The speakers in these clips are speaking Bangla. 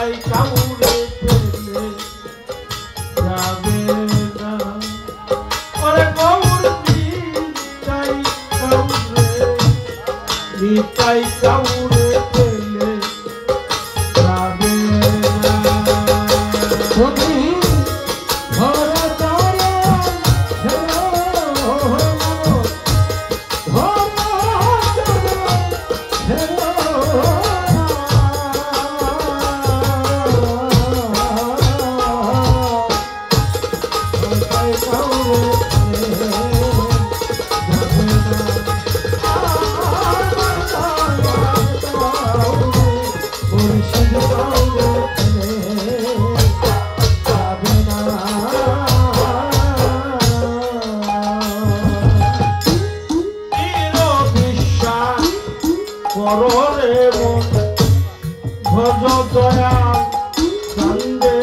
তাই কাউরে পেলে যাবে না ওরে গৌর তাই কাউরে তাই কাউরে পেলে যাবে না ভজ দয়াল চন্দে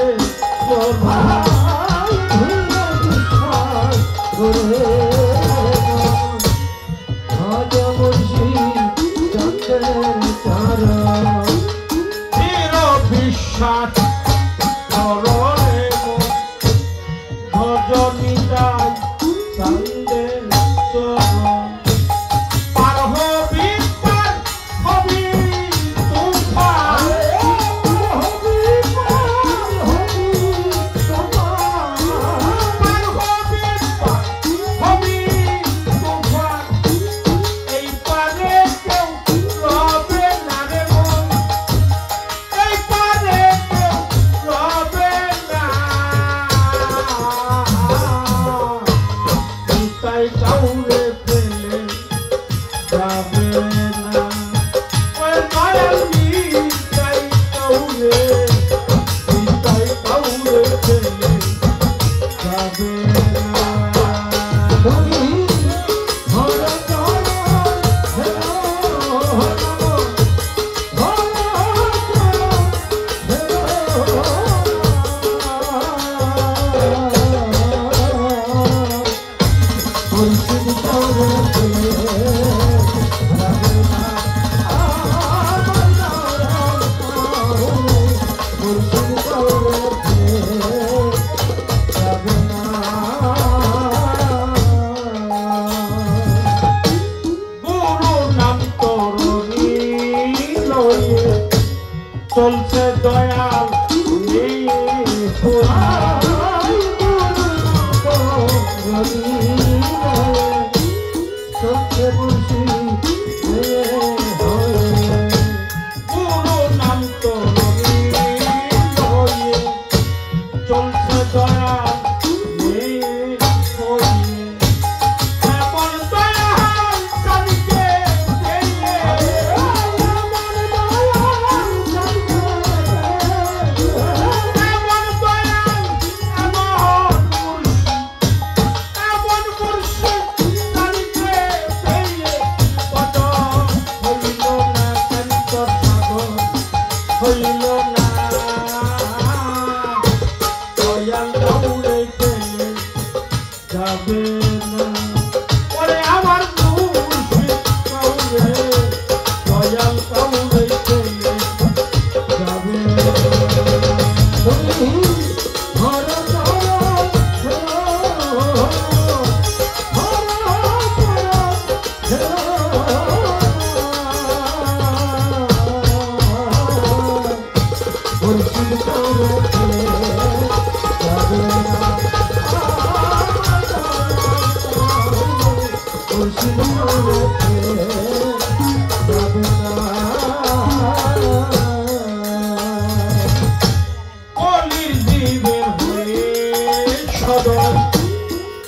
ভজ মুর্শি চন্দ্রের চরণ চির বিশ্বাস কররে ভজ নিতাই চন্দ্রের চরণ পার হবি কাউরে পেলে যাবে না ওই মায়াল তাই কাউরে পেলে যাবে না চলছে দয়াল চলছে বসি পুরো নাম তো চলছে দয়াল হইল না দয়াল কাউরে পেলে যাবে না ওরে আমার মুর্শিদ কাউরে দয়াল কাউরে পেলে যাবে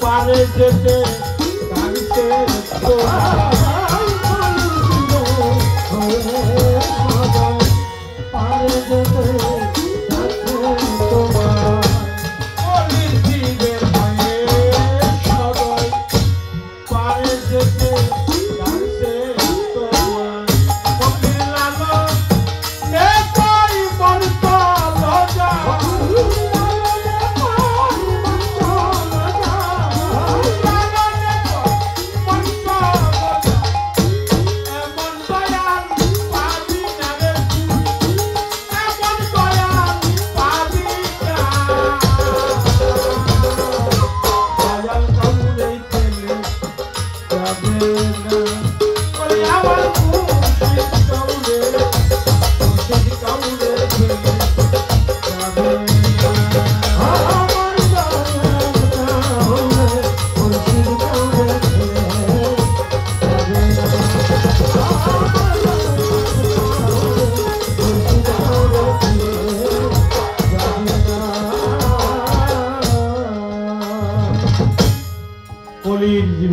পারে যেতে গানতে পারে যেতে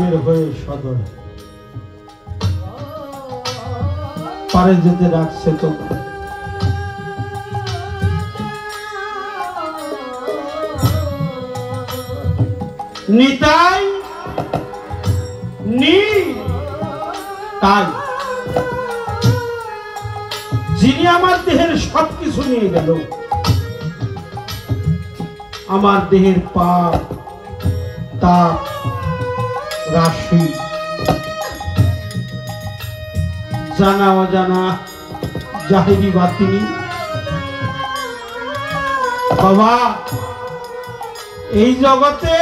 বের হয়ে সদর পারে যেতে রাখছে তোমরা। নিতাই নি তাই যিনি আমার দেহের সবকিছু নিয়ে গেল, আমার দেহের পাপ তাপ রাশি জানা অজানা জাহিরি বাতিনি। বাবা, এই জগতে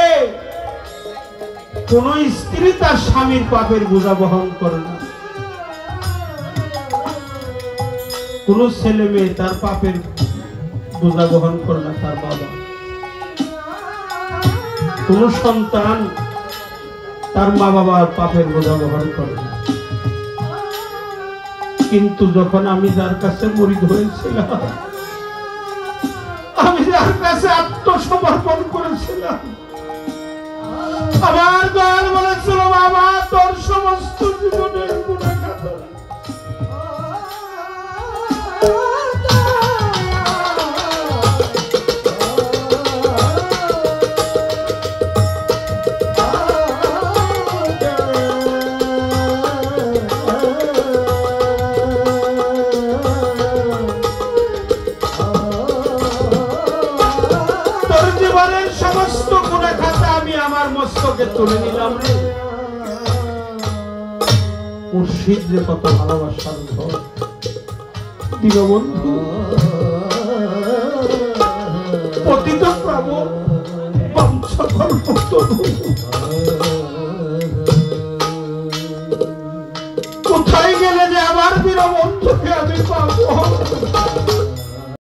কোন স্ত্রী তার স্বামীর পাপের বোঝা বহন করে না, কোন ছেলে মেয়ে তার পাপের বোঝা বহন করে না তার বাবা, কোন সন্তান তার মা বাবার পাপের বোঝা বহন করে না। কিন্তু যখন আমি যার কাছে মুরিদ হয়েছিলাম, আমি যার কাছে আত্মসমর্পণ করেছিলাম, আমার দয়াল বলেছিল, বাবা তোর সমস্ত জীবনের গুনাহগার মস্তকে তুলে নিলাম রে। মুর্শিদ যে কত ভালোবাসার ঘর, দীনবন্ধু পতিত প্রাবণ কোথায় গেলে যে আমার দীনবন্ধুকে আমি